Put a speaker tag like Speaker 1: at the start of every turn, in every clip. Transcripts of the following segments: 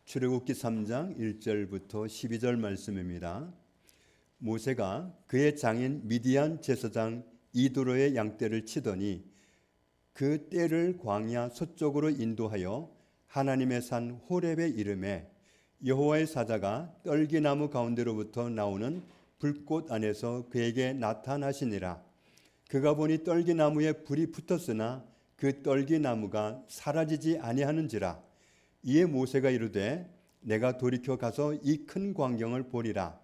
Speaker 1: 출애굽기 3장 1절부터 12절 말씀입니다. 모세가 그의 장인 미디안 제사장 이도로의 양떼를 치더니 그 떼를 광야 서쪽으로 인도하여 하나님의 산 호렙에 이르매 여호와의 사자가 떨기나무 가운데로부터 나오는 불꽃 안에서 그에게 나타나시니라. 그가 보니 떨기나무에 불이 붙었으나 그 떨기나무가 사라지지 아니하는지라. 이에 모세가 이르되 내가 돌이켜 가서 이 큰 광경을 보리라.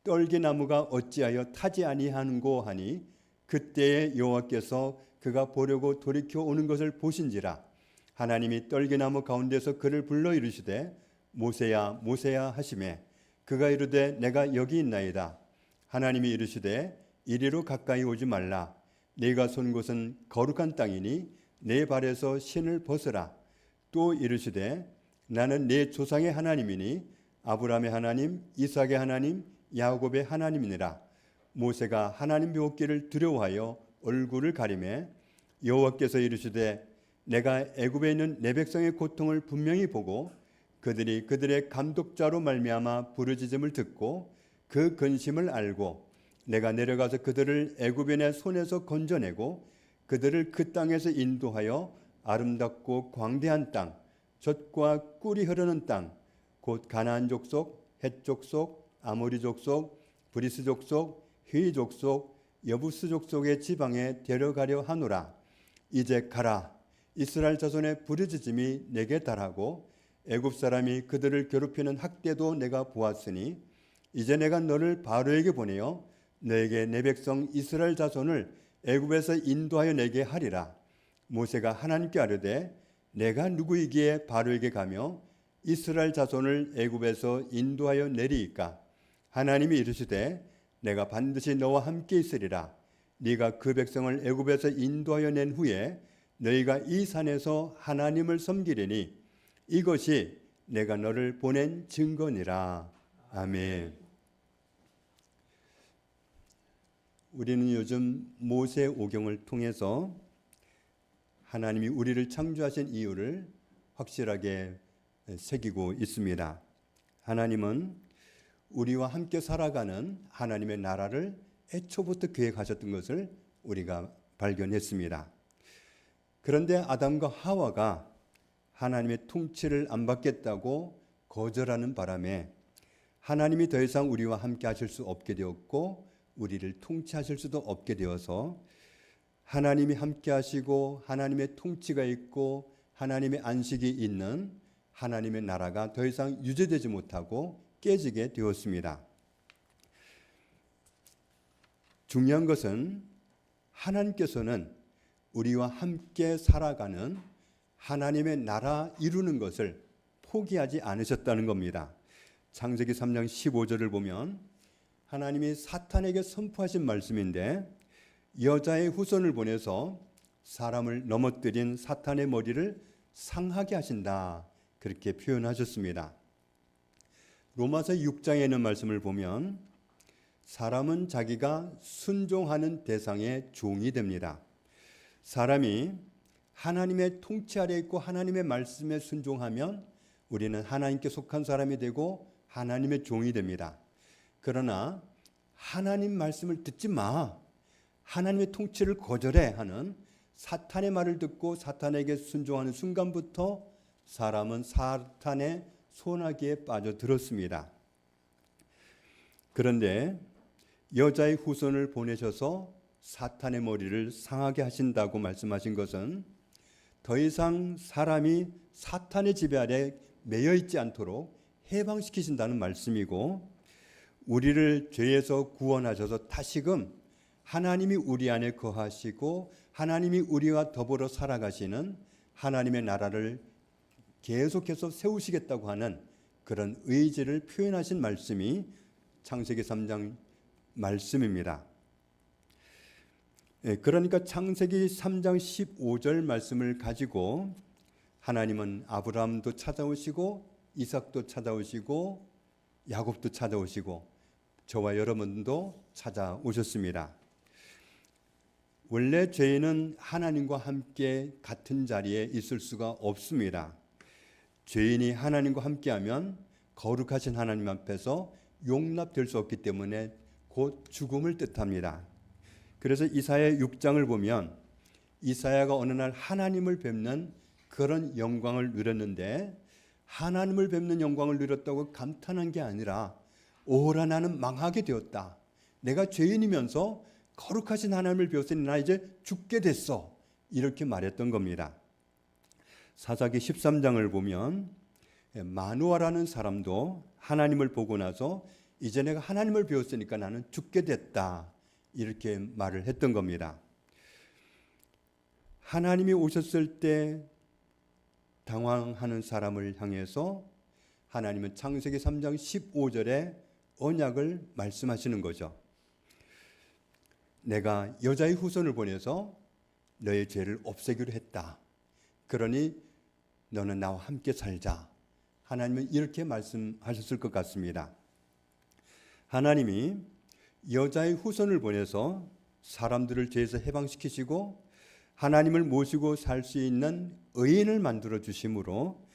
Speaker 1: 떨기나무가 어찌하여 타지 아니하는고 하니 그때에 여호와께서 그가 보려고 돌이켜 오는 것을 보신지라. 하나님이 떨기나무 가운데서 그를 불러 이르시되 모세야 모세야 하시매 그가 이르되 내가 여기 있나이다. 하나님이 이르시되 이리로 가까이 오지 말라. 네가 선 곳은 거룩한 땅이니 내 발에서 신을 벗으라. 또 이르시되 나는 네 조상의 하나님이니 아브라함의 하나님, 이삭의 하나님, 야곱의 하나님이니라. 모세가 하나님 배웠기를 두려워하여 얼굴을 가리매 여호와께서 이르시되 내가 애굽에 있는 내 백성의 고통을 분명히 보고 그들이 그들의 감독자로 말미암아 부르짖음을 듣고 그 근심을 알고 내가 내려가서 그들을 애굽인의 손에서 건져내고 그들을 그 땅에서 인도하여 아름답고 광대한 땅, 젖과 꿀이 흐르는 땅, 곧 가나안 족속, 헷 족속, 아모리 족속, 브리스 족속, 휘 족속, 여부스 족속의 지방에 데려가려 하노라. 이제 가라. 이스라엘 자손의 부르짖음이 내게 달하고 애굽 사람이 그들을 괴롭히는 학대도 내가 보았으니 이제 내가 너를 바로에게 보내어 너에게 내 백성 이스라엘 자손을 애굽에서 인도하여 내게 하리라. 모세가 하나님께 아뢰되 내가 누구이기에 바로에게 가며 이스라엘 자손을 애굽에서 인도하여 내리이까. 하나님이 이르시되 내가 반드시 너와 함께 있으리라. 네가 그 백성을 애굽에서 인도하여 낸 후에 너희가 이 산에서 하나님을 섬기리니 이것이 내가 너를 보낸 증거니라. 아멘. 우리는 요즘 모세오경을 통해서 하나님이 우리를 창조하신 이유를 확실하게 새기고 있습니다. 하나님은 우리와 함께 살아가는 하나님의 나라를 애초부터 계획하셨던 것을 우리가 발견했습니다. 그런데 아담과 하와가 하나님의 통치를 안 받겠다고 거절하는 바람에 하나님이 더 이상 우리와 함께 하실 수 없게 되었고 우리를 통치하실 수도 없게 되어서 하나님이 함께 하시고 하나님의 통치가 있고 하나님의 안식이 있는 하나님의 나라가 더 이상 유지되지 못하고 깨지게 되었습니다. 중요한 것은 하나님께서는 우리와 함께 살아가는 하나님의 나라 이루는 것을 포기하지 않으셨다는 겁니다. 창세기 3장 15절을 보면 하나님이 사탄에게 선포하신 말씀인데 여자의 후손을 보내서 사람을 넘어뜨린 사탄의 머리를 상하게 하신다. 그렇게 표현하셨습니다. 로마서 6장에 있는 말씀을 보면 사람은 자기가 순종하는 대상의 종이 됩니다. 사람이 하나님의 통치 아래 있고 하나님의 말씀에 순종하면 우리는 하나님께 속한 사람이 되고 하나님의 종이 됩니다. 그러나 하나님 말씀을 듣지 마, 하나님의 통치를 거절해 하는 사탄의 말을 듣고 사탄에게 순종하는 순간부터 사람은 사탄의 소나기에 빠져들었습니다. 그런데 여자의 후손을 보내셔서 사탄의 머리를 상하게 하신다고 말씀하신 것은 더 이상 사람이 사탄의 지배 아래 매여 있지 않도록 해방시키신다는 말씀이고 우리를 죄에서 구원하셔서 다시금 하나님이 우리 안에 거하시고 하나님이 우리와 더불어 살아가시는 하나님의 나라를 계속해서 세우시겠다고 하는 그런 의지를 표현하신 말씀이 창세기 3장 말씀입니다. 그러니까 창세기 3장 15절 말씀을 가지고 하나님은 아브라함도 찾아오시고 이삭도 찾아오시고 야곱도 찾아오시고 저와 여러분도 찾아오셨습니다. 원래 죄인은 하나님과 함께 같은 자리에 있을 수가 없습니다. 죄인이 하나님과 함께하면 거룩하신 하나님 앞에서 용납될 수 없기 때문에 곧 죽음을 뜻합니다. 그래서 이사야 6장을 보면 이사야가 어느 날 하나님을 뵙는 그런 영광을 누렸는데, 하나님을 뵙는 영광을 누렸다고 감탄한 게 아니라 오라 나는 망하게 되었다. 내가 죄인이면서 거룩하신 하나님을 배웠으니 나 이제 죽게 됐어. 이렇게 말했던 겁니다. 사사기 13장을 보면 마누아라는 사람도 하나님을 보고 나서 이제 내가 하나님을 배웠으니까 나는 죽게 됐다. 이렇게 말을 했던 겁니다. 하나님이 오셨을 때 당황하는 사람을 향해서 하나님은 창세기 3장 15절에 언약을 말씀하시는 거죠. 내가 여자의 후손을 보내서 너의 죄를 없애기로 했다. 그러니 너는 나와 함께 살자. 하나님은 이렇게 말씀하셨을 것 같습니다. 하나님이 여자의 후손을 보내서 사람들을 죄에서 해방시키시고 하나님을 모시고 살 수 있는 의인을 만들어 주심으로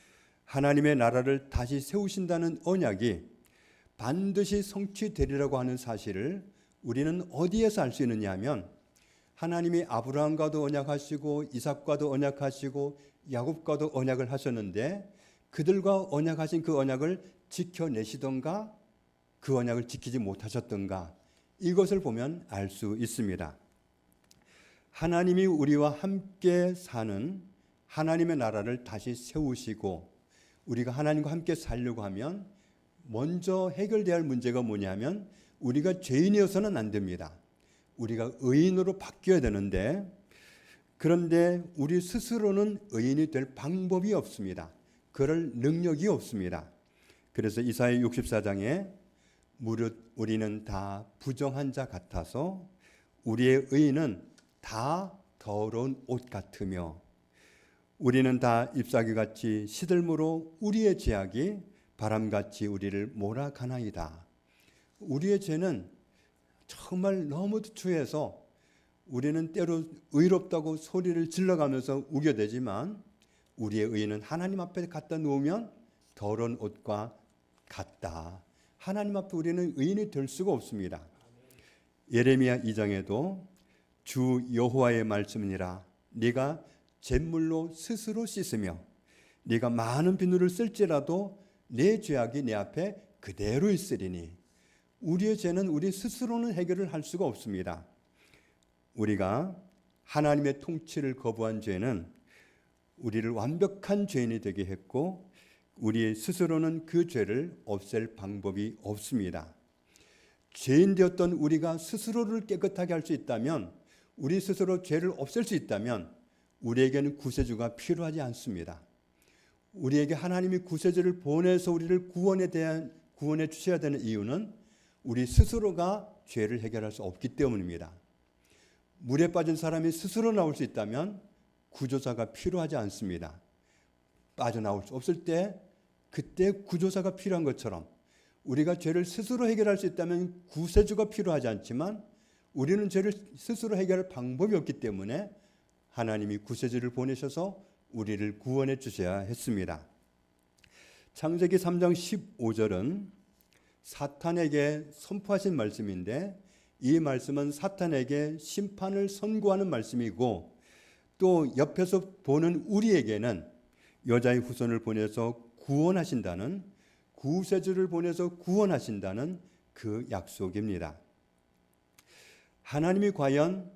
Speaker 1: 하나님의 나라를 다시 세우신다는 언약이 반드시 성취되리라고 하는 사실을 우리는 어디에서 알 수 있느냐 하면, 하나님이 아브라함과도 언약하시고 이삭과도 언약하시고 야곱과도 언약을 하셨는데 그들과 언약하신 그 언약을 지켜내시던가 그 언약을 지키지 못하셨던가, 이것을 보면 알 수 있습니다. 하나님이 우리와 함께 사는 하나님의 나라를 다시 세우시고 우리가 하나님과 함께 살려고 하면 먼저 해결돼야 할 문제가 뭐냐면, 우리가 죄인이어서는 안 됩니다. 우리가 의인으로 바뀌어야 되는데, 그런데 우리 스스로는 의인이 될 방법이 없습니다. 그럴 능력이 없습니다. 그래서 이사야 64장에 무릇 우리는 다 부정한 자 같아서 우리의 의인은 다 더러운 옷 같으며 우리는 다 잎사귀같이 시들므로 우리의 죄악이 바람같이 우리를 몰아가나이다. 우리의 죄는 정말 너무도 추해서 우리는 때로 의롭다고 소리를 질러가면서 우겨대지만 우리의 의는 하나님 앞에 갖다 놓으면 더러운 옷과 같다. 하나님 앞에 우리는 의인이 될 수가 없습니다. 예레미야 2장에도 주 여호와의 말씀이니라 네가 잿물로 스스로 씻으며 네가 많은 비누를 쓸지라도 내 죄악이 내 앞에 그대로 있으리니, 우리의 죄는 우리 스스로는 해결을 할 수가 없습니다. 우리가 하나님의 통치를 거부한 죄는 우리를 완벽한 죄인이 되게 했고 우리 스스로는 그 죄를 없앨 방법이 없습니다. 죄인 되었던 우리가 스스로를 깨끗하게 할 수 있다면, 우리 스스로 죄를 없앨 수 있다면 우리에게는 구세주가 필요하지 않습니다. 우리에게 하나님이 구세주를 보내서 우리를 구원해 주셔야 되는 이유는 우리 스스로가 죄를 해결할 수 없기 때문입니다. 물에 빠진 사람이 스스로 나올 수 있다면 구조자가 필요하지 않습니다. 빠져나올 수 없을 때 그때 구조자가 필요한 것처럼 우리가 죄를 스스로 해결할 수 있다면 구세주가 필요하지 않지만 우리는 죄를 스스로 해결할 방법이 없기 때문에 하나님이 구세주를 보내셔서 우리를 구원해 주셔야 했습니다. 창세기 3장 15절은 사탄에게 선포하신 말씀인데, 이 말씀은 사탄에게 심판을 선고하는 말씀이고 또 옆에서 보는 우리에게는 여자의 후손을 보내서 구원하신다는, 구세주를 보내서 구원하신다는 그 약속입니다. 하나님이 과연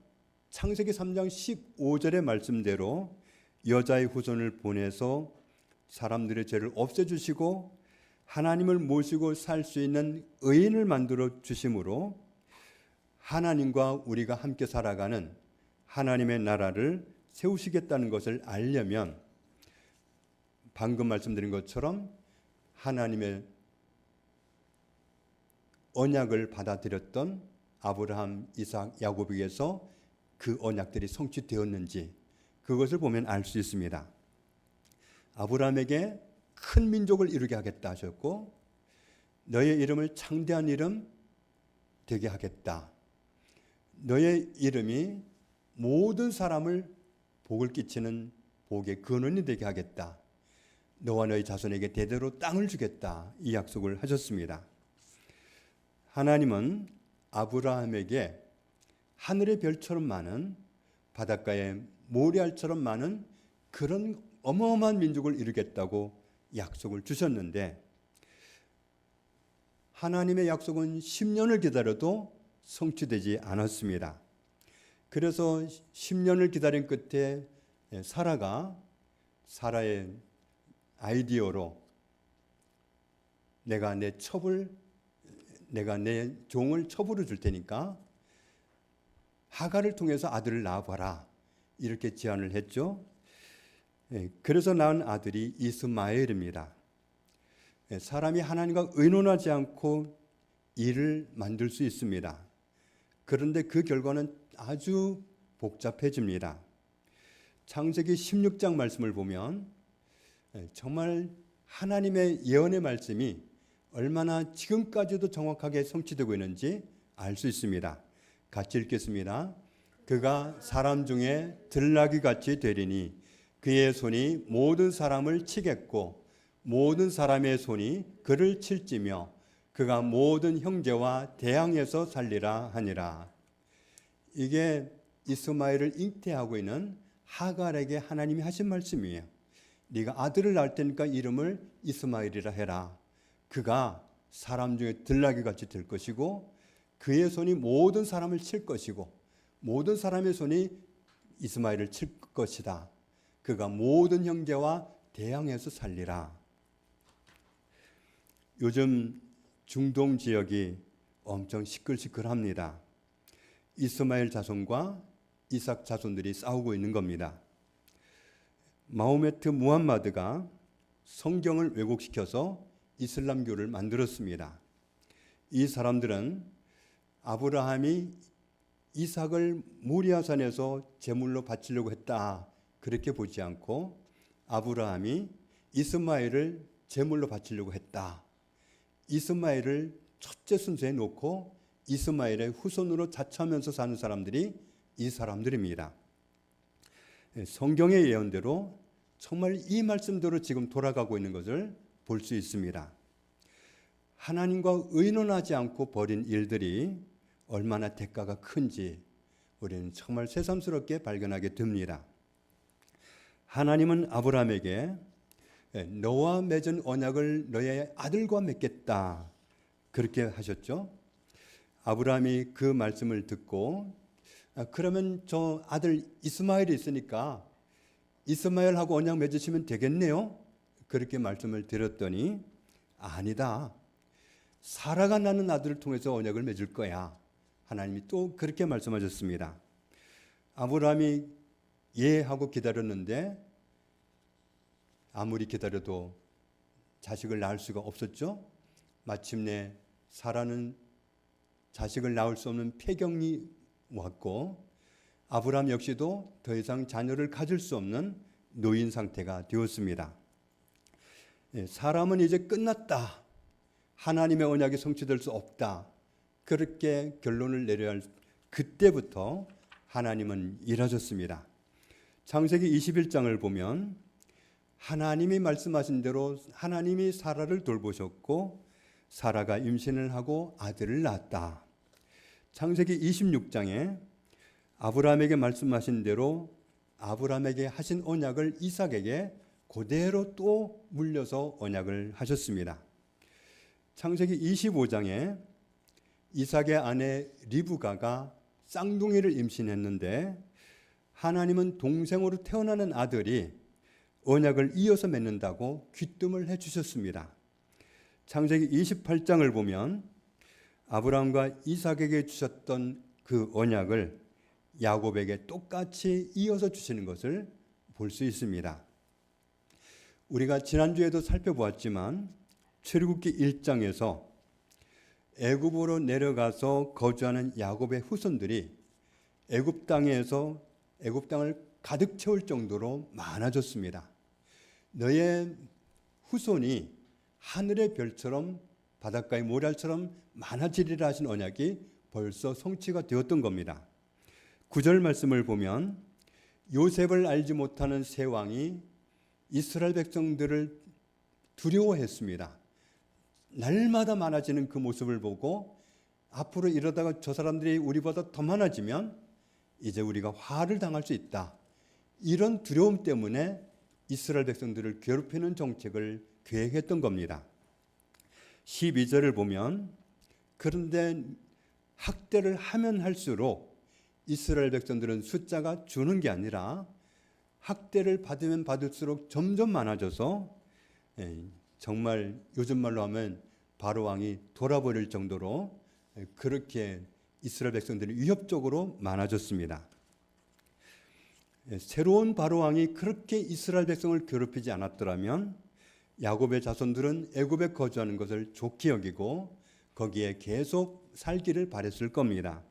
Speaker 1: 창세기 3장 15절의 말씀대로 여자의 후손을 보내서 사람들의 죄를 없애주시고 하나님을 모시고 살 수 있는 의인을 만들어 주심으로 하나님과 우리가 함께 살아가는 하나님의 나라를 세우시겠다는 것을 알려면 방금 말씀드린 것처럼 하나님의 언약을 받아들였던 아브라함, 이삭, 야곱에게서 그 언약들이 성취되었는지 그것을 보면 알 수 있습니다. 아브라함에게 큰 민족을 이루게 하겠다 하셨고 너의 이름을 창대한 이름 되게 하겠다. 너의 이름이 모든 사람을 복을 끼치는 복의 근원이 되게 하겠다. 너와 너희 자손에게 대대로 땅을 주겠다, 이 약속을 하셨습니다. 하나님은 아브라함에게 하늘의 별처럼 많은, 바닷가의 모래알처럼 많은 그런 어마어마한 민족을 이루겠다고 약속을 주셨는데, 하나님의 약속은 10년을 기다려도 성취되지 않았습니다. 그래서 10년을 기다린 끝에 사라의 아이디어로 내가 내 종을 첩으로 줄 테니까 하갈을 통해서 아들을 낳아봐라, 이렇게 제안을 했죠. 그래서 낳은 아들이 이스마엘입니다. 사람이 하나님과 의논하지 않고 일을 만들 수 있습니다. 그런데 그 결과는 아주 복잡해집니다. 창세기 16장 말씀을 보면 정말 하나님의 예언의 말씀이 얼마나 지금까지도 정확하게 성취되고 있는지 알 수 있습니다. 같이 읽겠습니다. 그가 사람 중에 들나귀같이 되리니 그의 손이 모든 사람을 치겠고 모든 사람의 손이 그를 칠지며 그가 모든 형제와 대항해서 살리라 하니라. 이게 이스마엘을 잉태하고 있는 하갈에게 하나님이 하신 말씀이에요. 네가 아들을 낳을 테니까 이름을 이스마엘이라 해라. 그가 사람 중에 들나귀같이 될 것이고 그의 손이 모든 사람을 칠 것이고 모든 사람의 손이 이스마엘을 칠 것이다. 그가 모든 형제와 대항해서 살리라. 요즘 중동 지역이 엄청 시끌시끌합니다. 이스마엘 자손과 이삭 자손들이 싸우고 있는 겁니다. 마호메트 무함마드가 성경을 왜곡시켜서 이슬람교를 만들었습니다. 이 사람들은 아브라함이 이삭을 모리아산에서 제물로 바치려고 했다, 그렇게 보지 않고 아브라함이 이스마엘을 제물로 바치려고 했다, 이스마엘을 첫째 순서에 놓고 이스마엘의 후손으로 자처하면서 사는 사람들이 이 사람들입니다. 성경의 예언대로 정말 이 말씀대로 지금 돌아가고 있는 것을 볼 수 있습니다. 하나님과 의논하지 않고 벌인 일들이 얼마나 대가가 큰지 우리는 정말 새삼스럽게 발견하게 됩니다. 하나님은 아브라함에게 너와 맺은 언약을 너의 아들과 맺겠다, 그렇게 하셨죠. 아브라함이 그 말씀을 듣고 그러면 저 아들 이스마엘이 있으니까 이스마엘하고 언약 맺으시면 되겠네요, 그렇게 말씀을 드렸더니 아니다, 사라가 낳는 아들을 통해서 언약을 맺을 거야, 하나님이 또 그렇게 말씀하셨습니다. 아브라함이 예 하고 기다렸는데 아무리 기다려도 자식을 낳을 수가 없었죠. 마침내 사라는 자식을 낳을 수 없는 폐경이 왔고 아브라함 역시도 더 이상 자녀를 가질 수 없는 노인 상태가 되었습니다. 사람은 이제 끝났다, 하나님의 언약이 성취될 수 없다, 그렇게 결론을 내려야 할 그때부터 하나님은 일하셨습니다. 창세기 21장을 보면 하나님이 말씀하신 대로 하나님이 사라를 돌보셨고 사라가 임신을 하고 아들을 낳았다. 창세기 26장에 아브라함에게 말씀하신 대로 아브라함에게 하신 언약을 이삭에게 그대로 또 물려서 언약을 하셨습니다. 창세기 25장에 이삭의 아내 리브가가 쌍둥이를 임신했는데 하나님은 동생으로 태어나는 아들이 언약을 이어서 맺는다고 귀뜸을 해주셨습니다. 창세기 28장을 보면 아브라함과 이삭에게 주셨던 그 언약을 야곱에게 똑같이 이어서 주시는 것을 볼 수 있습니다. 우리가 지난주에도 살펴보았지만 출애굽기 1장에서 애굽으로 내려가서 거주하는 야곱의 후손들이 애굽 땅을 가득 채울 정도로 많아졌습니다. 너의 후손이 하늘의 별처럼 바닷가의 모래알처럼 많아지리라 하신 언약이 벌써 성취가 되었던 겁니다. 9절 말씀을 보면 요셉을 알지 못하는 세 왕이 이스라엘 백성들을 두려워했습니다. 날마다 많아지는 그 모습을 보고 앞으로 이러다가 저 사람들이 우리보다 더 많아지면 이제 우리가 화를 당할 수 있다. 이런 두려움 때문에 이스라엘 백성들을 괴롭히는 정책을 계획했던 겁니다. 12절을 보면 그런데 학대를 하면 할수록 이스라엘 백성들은 숫자가 주는 게 아니라 학대를 받으면 받을수록 점점 많아져서 정말 요즘 말로 하면 바로 왕이 돌아버릴 정도로 그렇게 이스라엘 백성들이 위협적으로 많아졌습니다. 새로운 바로 왕이 그렇게 이스라엘 백성을 괴롭히지 않았더라면 야곱의 자손들은 애굽에 거주하는 것을 좋게 여기고 거기에 계속 살기를 바랬을 겁니다.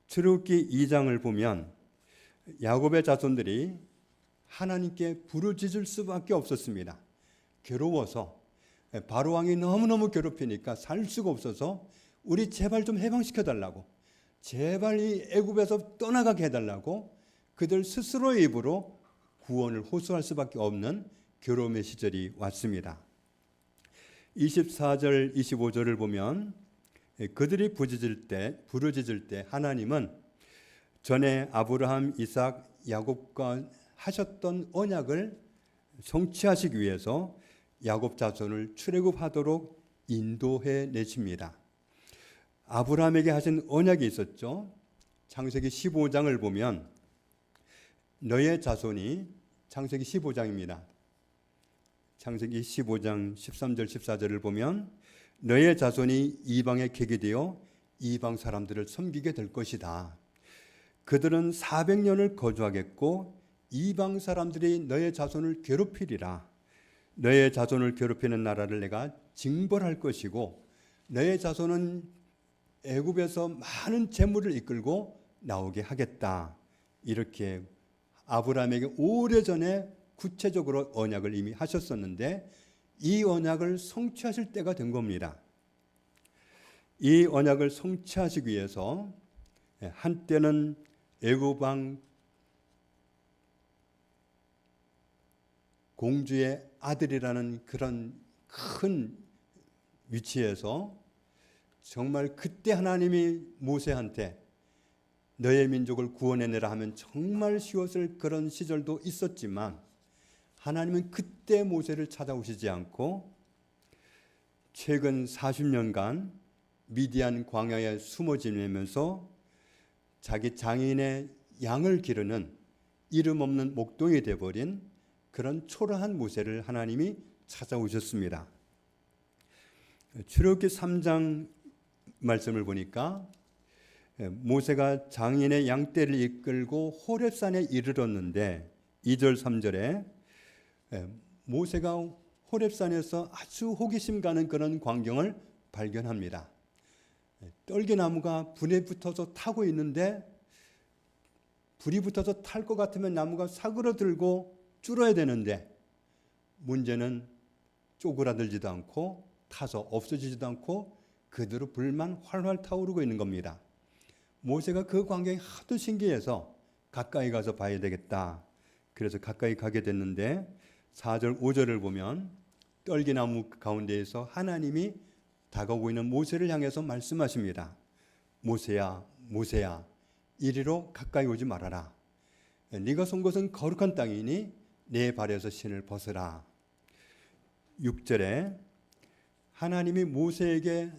Speaker 1: 출애굽기 2장을 보면 야곱의 자손들이 하나님께 부르짖을 수밖에 없었습니다. 괴로워서 바로 왕이 너무너무 괴롭히니까 살 수가 없어서 우리 제발 좀 해방시켜달라고, 제발 이 애굽에서 떠나가게 해달라고 그들 스스로의 입으로 구원을 호소할 수밖에 없는 괴로움의 시절이 왔습니다. 24절 25절을 보면 그들이 부르짖을 때 하나님은 전에 아브라함, 이삭, 야곱과 하셨던 언약을 성취하시기 위해서 야곱 자손을 출애굽하도록 인도해 내십니다. 아브라함에게 하신 언약이 있었죠. 창세기 15장을 보면 너의 자손이, 창세기 15장입니다. 창세기 15장 13절 14절을 보면 너의 자손이 이방의 객이 되어 이방 사람들을 섬기게 될 것이다. 그들은 400년을 거주하겠고 이방 사람들이 너의 자손을 괴롭히리라. 너의 자손을 괴롭히는 나라를 내가 징벌할 것이고 너의 자손은 애굽에서 많은 재물을 이끌고 나오게 하겠다. 이렇게 아브라함에게 오래전에 구체적으로 언약을 이미 하셨었는데 이 언약을 성취하실 때가 된 겁니다. 이 언약을 성취하시기 위해서 한때는 애굽 왕 공주의 아들이라는 그런 큰 위치에서 정말 그때 하나님이 모세한테 너의 민족을 구원해내라 하면 정말 쉬웠을 그런 시절도 있었지만 하나님은 그때 모세를 찾아오시지 않고 최근 40년간 미디안 광야에 숨어 지내면서 자기 장인의 양을 기르는 이름 없는 목동이 되어버린 그런 초라한 모세를 하나님이 찾아오셨습니다. 출애굽기 3장 말씀을 보니까 모세가 장인의 양떼를 이끌고 호렙산에 이르렀는데 2절 3절에 모세가 호렙산에서 아주 호기심 가는 그런 광경을 발견합니다. 떨기나무가 불에 붙어서 타고 있는데 불이 붙어서 탈 것 같으면 나무가 사그러들고 줄어야 되는데 문제는 쪼그라들지도 않고 타서 없어지지도 않고 그대로 불만 활활 타오르고 있는 겁니다. 모세가 그 광경이 하도 신기해서 가까이 가서 봐야 되겠다. 그래서 가까이 가게 됐는데 4절 5절을 보면 떨기나무 가운데에서 하나님이 다가오고 있는 모세를 향해서 말씀하십니다. 모세야, 모세야, 이리로 가까이 오지 말아라. 네가 선 것은 거룩한 땅이니 내 발에서 신을 벗으라. 6절에 하나님이 모세에게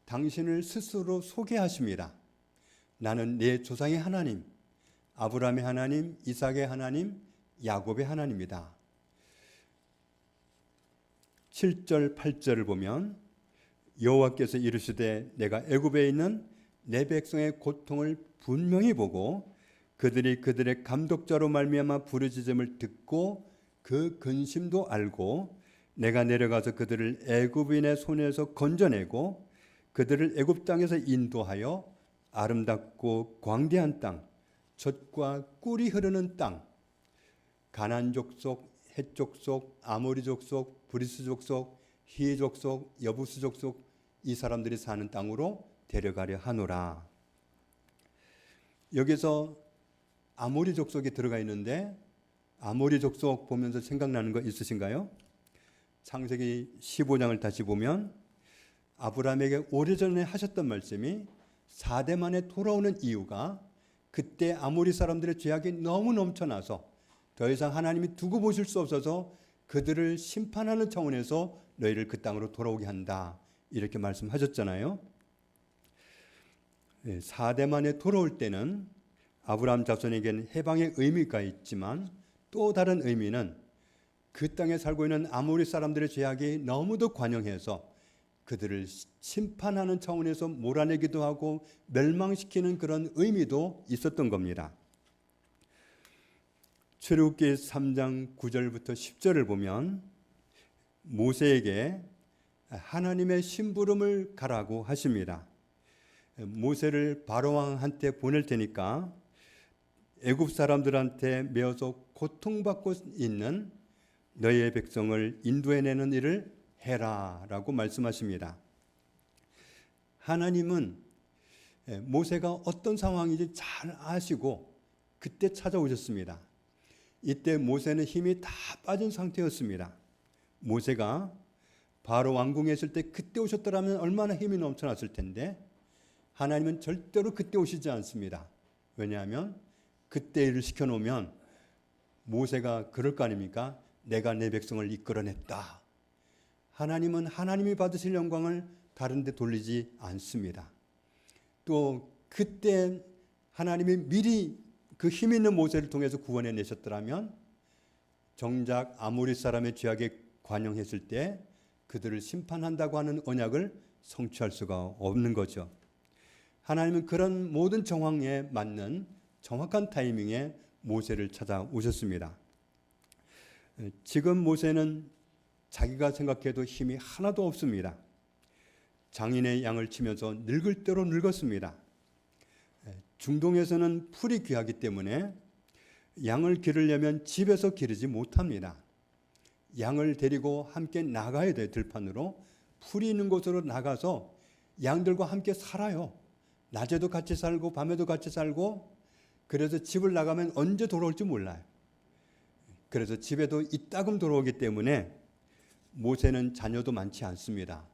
Speaker 1: 당신을 스스로 소개하십니다. 나는 내 조상의 하나님, 아브라함의 하나님, 이삭의 하나님, 야곱의 하나님이다. 7절 8절을 보면 여호와께서 이르시되 내가 애굽에 있는 내 백성의 고통을 분명히 보고 그들이 그들의 감독자로 말미암아 부르짖음을 듣고 그 근심도 알고 내가 내려가서 그들을 애굽인의 손에서 건져내고 그들을 애굽 땅에서 인도하여 아름답고 광대한 땅, 젖과 꿀이 흐르는 땅, 가나안 족속, 헷 족속, 아모리 족속, 브리스 족속, 히 족속, 여부스 족속 이 사람들이 사는 땅으로 데려가려 하노라. 여기서 아모리 족속이 들어가 있는데 아모리 족속 보면서 생각나는 거 있으신가요? 창세기 15장을 다시 보면 아브라함에게 오래전에 하셨던 말씀이 4대 만에 돌아오는 이유가 그때 아모리 사람들의 죄악이 너무 넘쳐나서 더 이상 하나님이 두고 보실 수 없어서 그들을 심판하는 차원에서 너희를 그 땅으로 돌아오게 한다. 이렇게 말씀하셨잖아요. 4대 만에 돌아올 때는 아브라함 자손에게는 해방의 의미가 있지만 또 다른 의미는 그 땅에 살고 있는 아모리 사람들의 죄악이 너무도 관영해서 그들을 심판하는 차원에서 몰아내기도 하고 멸망시키는 그런 의미도 있었던 겁니다. 출애굽기 3장 9절부터 10절을 보면 모세에게 하나님의 심부름을 가라고 하십니다. 모세를 바로왕한테 보낼 테니까 애굽 사람들한테 매어서 고통받고 있는 너희의 백성을 인도해내는 일을 해라라고 말씀하십니다. 하나님은 모세가 어떤 상황인지 잘 아시고 그때 찾아오셨습니다. 이때 모세는 힘이 다 빠진 상태였습니다. 모세가 바로 왕궁에 있을 때 그때 오셨더라면 얼마나 힘이 넘쳐났을 텐데 하나님은 절대로 그때 오시지 않습니다. 왜냐하면 그때 일을 시켜놓으면 모세가 그럴 거 아닙니까? 내가 내 백성을 이끌어냈다. 하나님은 하나님이 받으실 영광을 다른 데 돌리지 않습니다. 또 그때 하나님이 미리 그 힘 있는 모세를 통해서 구원해 내셨더라면 정작 아모리 사람의 죄악에 관영했을 때 그들을 심판한다고 하는 언약을 성취할 수가 없는 거죠. 하나님은 그런 모든 정황에 맞는 정확한 타이밍에 모세를 찾아오셨습니다. 지금 모세는 자기가 생각해도 힘이 하나도 없습니다. 장인의 양을 치면서 늙을 대로 늙었습니다. 중동에서는 풀이 귀하기 때문에 양을 기르려면 집에서 기르지 못합니다. 양을 데리고 함께 나가야 돼요. 들판으로. 풀이 있는 곳으로 나가서 양들과 함께 살아요. 낮에도 같이 살고 밤에도 같이 살고 그래서 집을 나가면 언제 돌아올지 몰라요. 그래서 집에도 이따금 돌아오기 때문에 모세는 자녀도 많지 않습니다.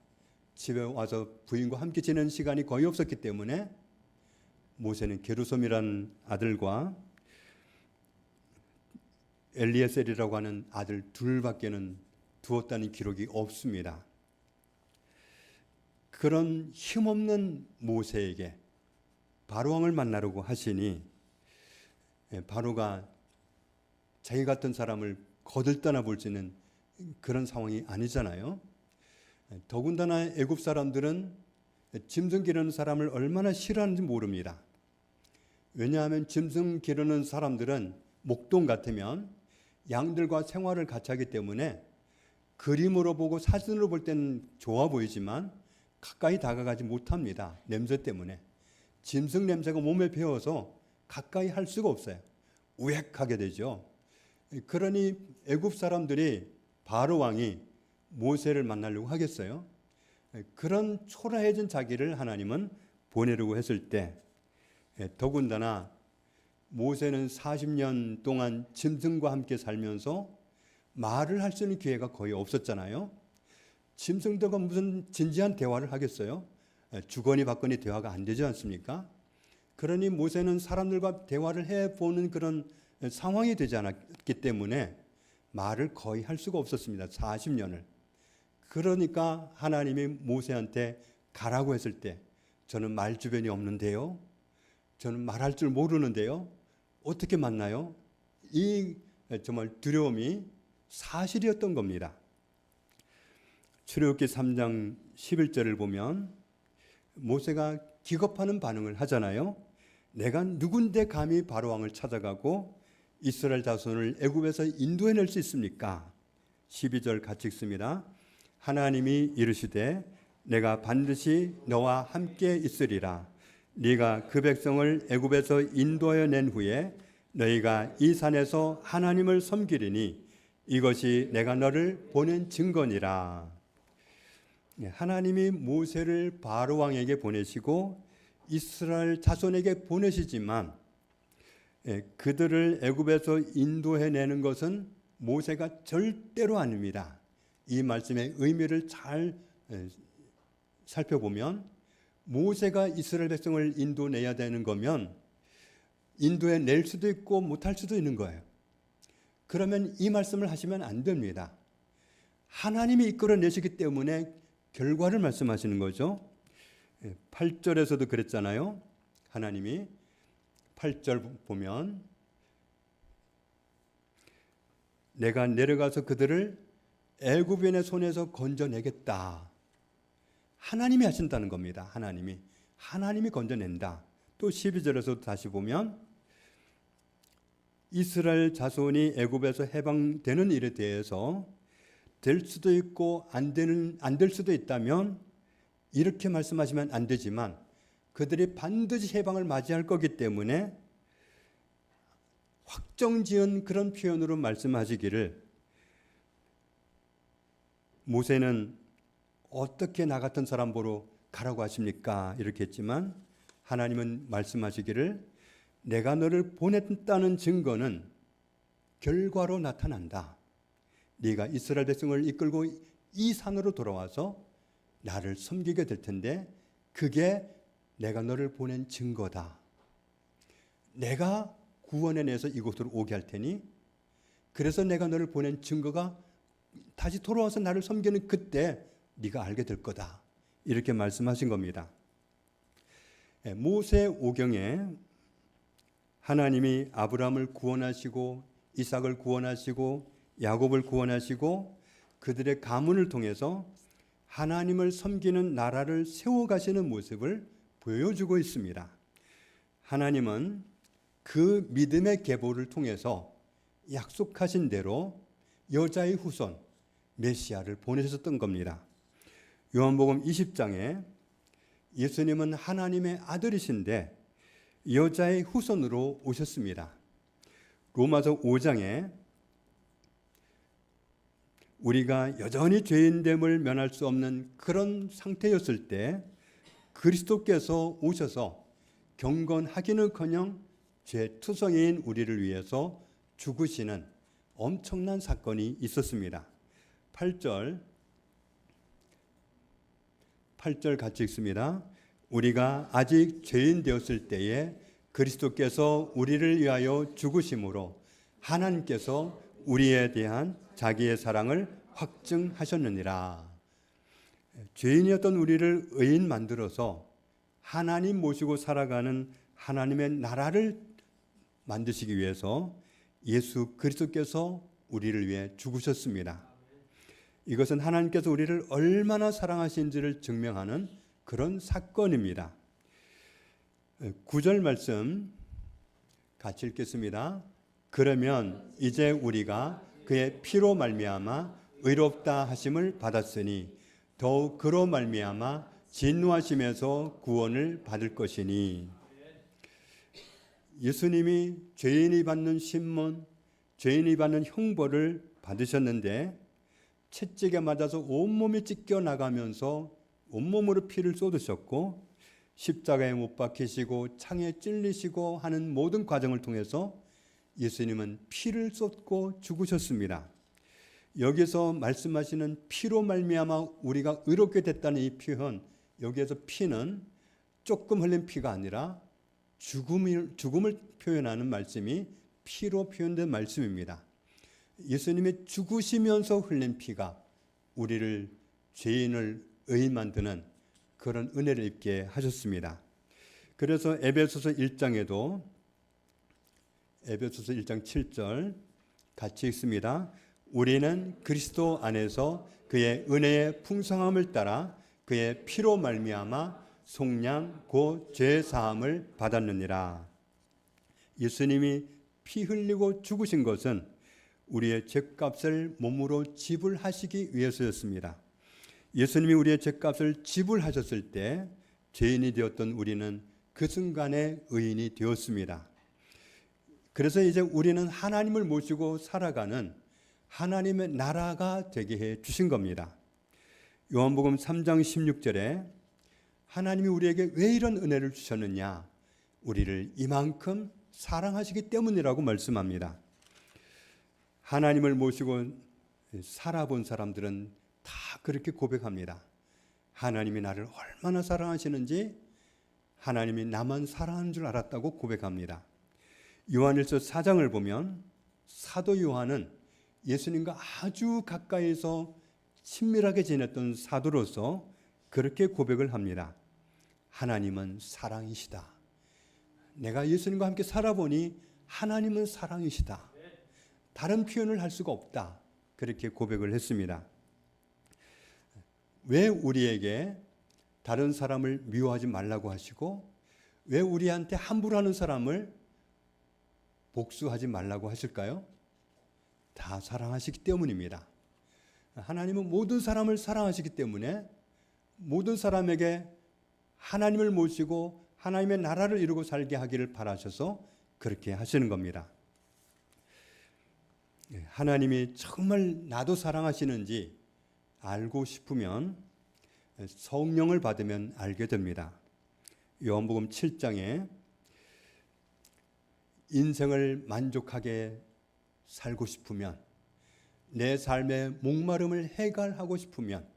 Speaker 1: 집에 와서 부인과 함께 지내는 시간이 거의 없었기 때문에 모세는 게르솜이라는 아들과 엘리에셀이라고 하는 아들 둘밖에는 두었다는 기록이 없습니다. 그런 힘없는 모세에게 바로왕을 만나려고 하시니 바로가 자기 같은 사람을 거들떠나 볼 수 있는 그런 상황이 아니잖아요. 더군다나 애굽 사람들은 짐승 기르는 사람을 얼마나 싫어하는지 모릅니다. 왜냐하면 짐승 기르는 사람들은 목동 같으면 양들과 생활을 같이 하기 때문에 그림으로 보고 사진으로 볼 때는 좋아 보이지만 가까이 다가가지 못합니다. 냄새 때문에. 짐승 냄새가 몸에 배어서 가까이 할 수가 없어요. 우웩하게 되죠. 그러니 애굽 사람들이 바로 왕이 모세를 만나려고 하겠어요. 그런 초라해진 자기를 하나님은 보내려고 했을 때 더군다나 모세는 40년 동안 짐승과 함께 살면서 말을 할 수 있는 기회가 거의 없었잖아요. 짐승들과 무슨 진지한 대화를 하겠어요? 주거니 받거니 대화가 안 되지 않습니까? 그러니 모세는 사람들과 대화를 해보는 그런 상황이 되지 않았기 때문에 말을 거의 할 수가 없었습니다. 40년을. 그러니까 하나님이 모세한테 가라고 했을 때 저는 말 주변이 없는데요. 저는 말할 줄 모르는데요. 어떻게 만나요? 이 정말 두려움이 사실이었던 겁니다. 출애굽기 3장 11절을 보면 모세가 기겁하는 반응을 하잖아요. 내가 누군데 감히 바로왕을 찾아가고 이스라엘 자손을 애굽에서 인도해낼 수 있습니까? 12절 같이 읽습니다. 하나님이 이르시되 내가 반드시 너와 함께 있으리라. 네가 그 백성을 애굽에서 인도하여 낸 후에 너희가 이 산에서 하나님을 섬기리니 이것이 내가 너를 보낸 증거니라. 하나님이 모세를 바로 왕에게 보내시고 이스라엘 자손에게 보내시지만 그들을 애굽에서 인도해내는 것은 모세가 절대로 아닙니다. 이 말씀의 의미를 잘 살펴보면 모세가 이스라엘 백성을 인도내야 되는 거면 인도에 낼 수도 있고 못할 수도 있는 거예요. 그러면 이 말씀을 하시면 안 됩니다. 하나님이 이끌어내시기 때문에 결과를 말씀하시는 거죠. 8절에서도 그랬잖아요. 하나님이 8절 보면 내가 내려가서 그들을 애굽인의 손에서 건져내겠다. 하나님이 하신다는 겁니다. 하나님이 건져낸다. 또 12절에서 다시 보면 이스라엘 자손이 애굽에서 해방되는 일에 대해서 될 수도 있고 안 될 수도 있다면 이렇게 말씀하시면 안 되지만 그들이 반드시 해방을 맞이할 거기 때문에 확정지은 그런 표현으로 말씀하시기를 모세는 어떻게 나 같은 사람 보러 가라고 하십니까? 이렇게 했지만 하나님은 말씀하시기를 내가 너를 보냈다는 증거는 결과로 나타난다. 네가 이스라엘 백성을 이끌고 이 산으로 돌아와서 나를 섬기게 될 텐데 그게 내가 너를 보낸 증거다. 내가 구원해내서 이곳으로 오게 할 테니 그래서 내가 너를 보낸 증거가 다시 돌아와서 나를 섬기는 그때 네가 알게 될 거다. 이렇게 말씀하신 겁니다. 모세오경에 하나님이 아브라함을 구원하시고 이삭을 구원하시고 야곱을 구원하시고 그들의 가문을 통해서 하나님을 섬기는 나라를 세워가시는 모습을 보여주고 있습니다. 하나님은 그 믿음의 계보를 통해서 약속하신 대로 여자의 후손 메시아를 보내셨던 겁니다. 요한복음 20장에 예수님은 하나님의 아들이신데 여자의 후손으로 오셨습니다. 로마서 5장에 우리가 여전히 죄인됨을 면할 수 없는 그런 상태였을 때 그리스도께서 오셔서 경건하기는커녕 죄투성이인 우리를 위해서 죽으시는 엄청난 사건이 있었습니다. 8절 같이 읽습니다. 우리가 아직 죄인 되었을 때에 그리스도께서 우리를 위하여 죽으심으로 하나님께서 우리에 대한 자기의 사랑을 확증하셨느니라. 죄인이었던 우리를 의인 만들어서 하나님 모시고 살아가는 하나님의 나라를 만드시기 위해서 예수 그리스도께서 우리를 위해 죽으셨습니다. 이것은 하나님께서 우리를 얼마나 사랑하신지를 증명하는 그런 사건입니다. 9절 말씀 같이 읽겠습니다. 그러면 이제 우리가 그의 피로 말미암아 의롭다 하심을 받았으니 더욱 그로 말미암아 진노하심에서 구원을 받을 것이니. 예수님이 죄인이 받는 신문, 죄인이 받는 형벌을 받으셨는데 채찍에 맞아서 온몸이 찢겨 나가면서 온몸으로 피를 쏟으셨고 십자가에 못 박히시고 창에 찔리시고 하는 모든 과정을 통해서 예수님은 피를 쏟고 죽으셨습니다. 여기서 말씀하시는 피로 말미암아 우리가 의롭게 됐다는 이 표현, 여기에서 피는 조금 흘린 피가 아니라 죽음을 표현하는 말씀이 피로 표현된 말씀입니다. 예수님이 죽으시면서 흘린 피가 우리를 죄인을 의인 만드는 그런 은혜를 입게 하셨습니다. 그래서 에베소서 1장에도 에베소서 1장 7절 같이 읽습니다. 우리는 그리스도 안에서 그의 은혜의 풍성함을 따라 그의 피로 말미암아 속량 곧 죄 사함을 받았느니라. 예수님이 피 흘리고 죽으신 것은 우리의 죄값을 몸으로 지불하시기 위해서였습니다. 예수님이 우리의 죄값을 지불하셨을 때 죄인이 되었던 우리는 그 순간에 의인이 되었습니다. 그래서 이제 우리는 하나님을 모시고 살아가는 하나님의 나라가 되게 해 주신 겁니다. 요한복음 3장 16절에 하나님이 우리에게 왜 이런 은혜를 주셨느냐? 우리를 이만큼 사랑하시기 때문이라고 말씀합니다. 하나님을 모시고 살아본 사람들은 다 그렇게 고백합니다. 하나님이 나를 얼마나 사랑하시는지, 하나님이 나만 사랑하는 줄 알았다고 고백합니다. 요한일서 4장을 보면 사도 요한은 예수님과 아주 가까이서 친밀하게 지냈던 사도로서 그렇게 고백을 합니다. 하나님은 사랑이시다. 내가 예수님과 함께 살아보니 하나님은 사랑이시다. 다른 표현을 할 수가 없다. 그렇게 고백을 했습니다. 왜 우리에게 다른 사람을 미워하지 말라고 하시고, 왜 우리한테 함부로 하는 사람을 복수하지 말라고 하실까요? 다 사랑하시기 때문입니다. 하나님은 모든 사람을 사랑하시기 때문에 모든 사람에게 하나님을 모시고 하나님의 나라를 이루고 살게 하기를 바라셔서 그렇게 하시는 겁니다. 하나님이 정말 나도 사랑하시는지 알고 싶으면 성령을 받으면 알게 됩니다. 요한복음 7장에 인생을 만족하게 살고 싶으면, 내 삶의 목마름을 해결하고 싶으면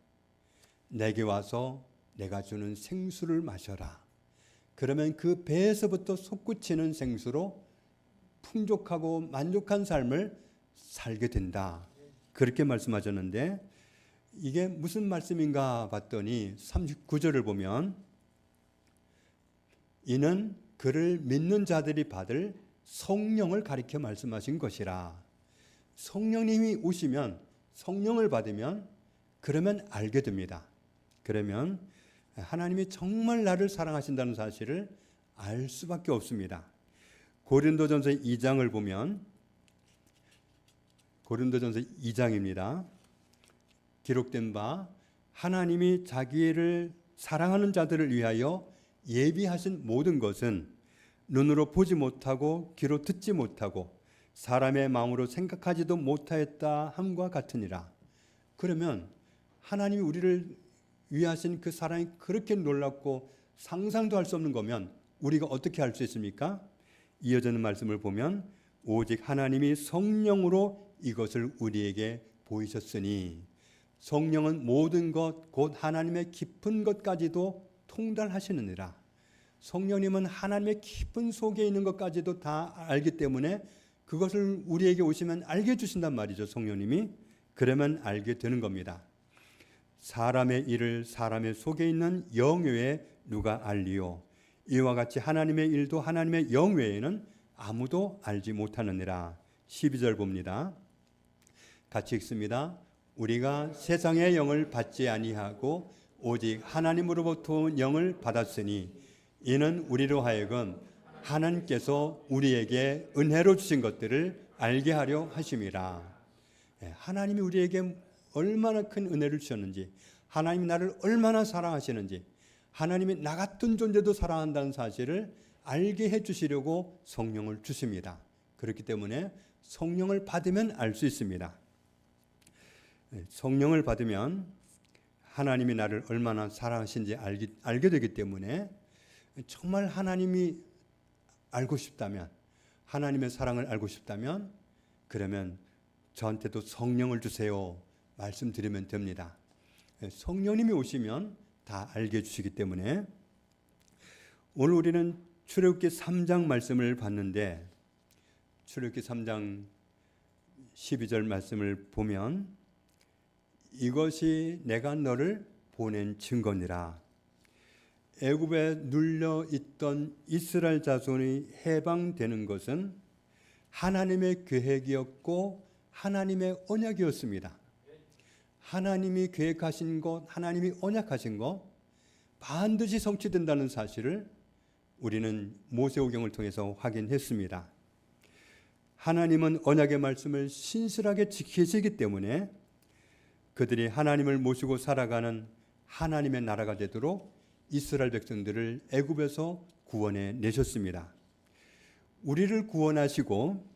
Speaker 1: 내게 와서 내가 주는 생수를 마셔라. 그러면 그 배에서부터 솟구치는 생수로 풍족하고 만족한 삶을 살게 된다. 그렇게 말씀하셨는데, 이게 무슨 말씀인가 봤더니 39절을 보면, 이는 그를 믿는 자들이 받을 성령을 가리켜 말씀하신 것이라. 성령님이 오시면, 성령을 받으면 그러면 알게 됩니다. 그러면 하나님이 정말 나를 사랑하신다는 사실을 알 수밖에 없습니다. 고린도전서 2장을 보면, 고린도전서 2장입니다. 기록된 바 하나님이 자기를 사랑하는 자들을 위하여 예비하신 모든 것은 눈으로 보지 못하고 귀로 듣지 못하고 사람의 마음으로 생각하지도 못하였다 함과 같으니라. 그러면 하나님이 우리를 위하신 그 사랑이 그렇게 놀랍고 상상도 할 수 없는 거면 우리가 어떻게 할 수 있습니까? 이어지는 말씀을 보면, 오직 하나님이 성령으로 이것을 우리에게 보이셨으니, 성령은 모든 것 곧 하나님의 깊은 것까지도 통달하시느니라. 성령님은 하나님의 깊은 속에 있는 것까지도 다 알기 때문에 그것을 우리에게 오시면 알게 해주신단 말이죠. 성령님이. 그러면 알게 되는 겁니다. 사람의 일을 사람의 속에 있는 영 외에 누가 알리요? 이와 같이 하나님의 일도 하나님의 영 외에는 아무도 알지 못하느니라. 12절 봅니다. 같이 읽습니다. 우리가 세상의 영을 받지 아니하고 오직 하나님으로부터 온 영을 받았으니 이는 우리로 하여금 하나님께서 우리에게 은혜로 주신 것들을 알게 하려 하심이라. 하나님이 우리에게 얼마나 큰 은혜를 주셨는지, 하나님이 나를 얼마나 사랑하시는지, 하나님이 나 같은 존재도 사랑한다는 사실을 알게 해주시려고 성령을 주십니다. 그렇기 때문에 성령을 받으면 알 수 있습니다. 성령을 받으면 하나님이 나를 얼마나 사랑하신지 알게 되기 때문에, 정말 하나님이 알고 싶다면, 하나님의 사랑을 알고 싶다면, 그러면 저한테도 성령을 주세요 말씀드리면 됩니다. 성령님이 오시면 다 알게 해주시기 때문에, 오늘 우리는 출애굽기 3장 말씀을 봤는데, 출애굽기 3장 12절 말씀을 보면, 이것이 내가 너를 보낸 증거니라. 애굽에 눌려 있던 이스라엘 자손이 해방되는 것은 하나님의 계획이었고 하나님의 언약이었습니다. 하나님이 계획하신 것, 하나님이 언약하신 것 반드시 성취된다는 사실을 우리는 모세오경을 통해서 확인했습니다. 하나님은 언약의 말씀을 신실하게 지키시기 때문에 그들이 하나님을 모시고 살아가는 하나님의 나라가 되도록 이스라엘 백성들을 애굽에서 구원해 내셨습니다. 우리를 구원하시고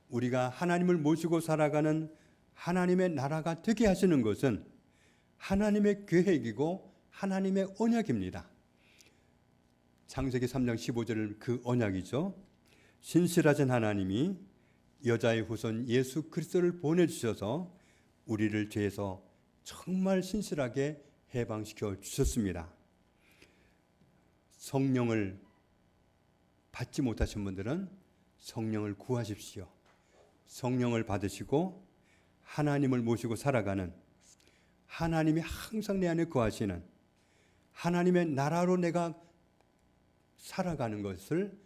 Speaker 1: 우리가 하나님을 모시고 살아가는 하나님의 나라가 되게 하시는 것은 하나님의 계획이고 하나님의 언약입니다. 창세기 3장 15절은 그 언약이죠. 신실하신 하나님이 여자의 후손 예수 그리스도를 보내주셔서 우리를 죄에서 정말 신실하게 해방시켜 주셨습니다. 성령을 받지 못하신 분들은 성령을 구하십시오. 성령을 받으시고 하나님을 모시고 살아가는, 하나님이 항상 내 안에 거하시는 하나님의 나라로 내가 살아가는 것을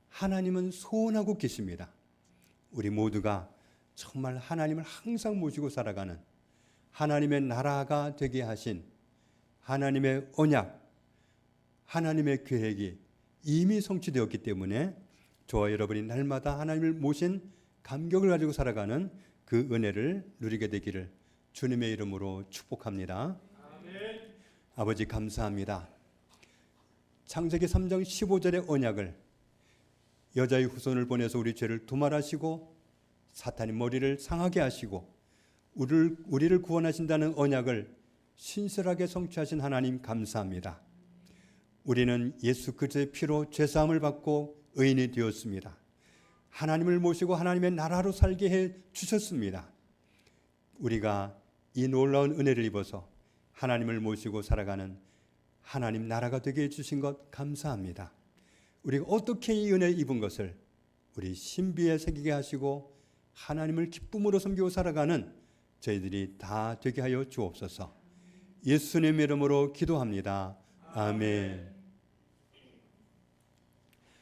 Speaker 1: 하나님은 소원하고 계십니다. 우리 모두가 정말 하나님을 항상 모시고 살아가는 하나님의 나라가 되게 하신 하나님의 언약, 하나님의 계획이 이미 성취되었기 때문에 저와 여러분이 날마다 하나님을 모신 감격을 가지고 살아가는 그 은혜를 누리게 되기를 주님의 이름으로 축복합니다. 아멘. 아버지 감사합니다. 창세기 3장 15절의 언약을, 여자의 후손을 보내서 우리 죄를 도말하시고 사탄의 머리를 상하게 하시고 우리를 구원하신다는 언약을 신실하게 성취하신 하나님 감사합니다. 우리는 예수 그리스도의 피로 죄사함을 받고 의인이 되었습니다. 하나님을 모시고 하나님의 나라로 살게 해 주셨습니다. 우리가 이 놀라운 은혜를 입어서 하나님을 모시고 살아가는 하나님 나라가 되게 해주신 것 감사합니다. 우리가 어떻게 이 은혜 입은 것을 우리 신비에 새기게 하시고 하나님을 기쁨으로 섬기고 살아가는 저희들이 다 되게 하여 주옵소서. 예수님의 이름으로 기도합니다. 아멘.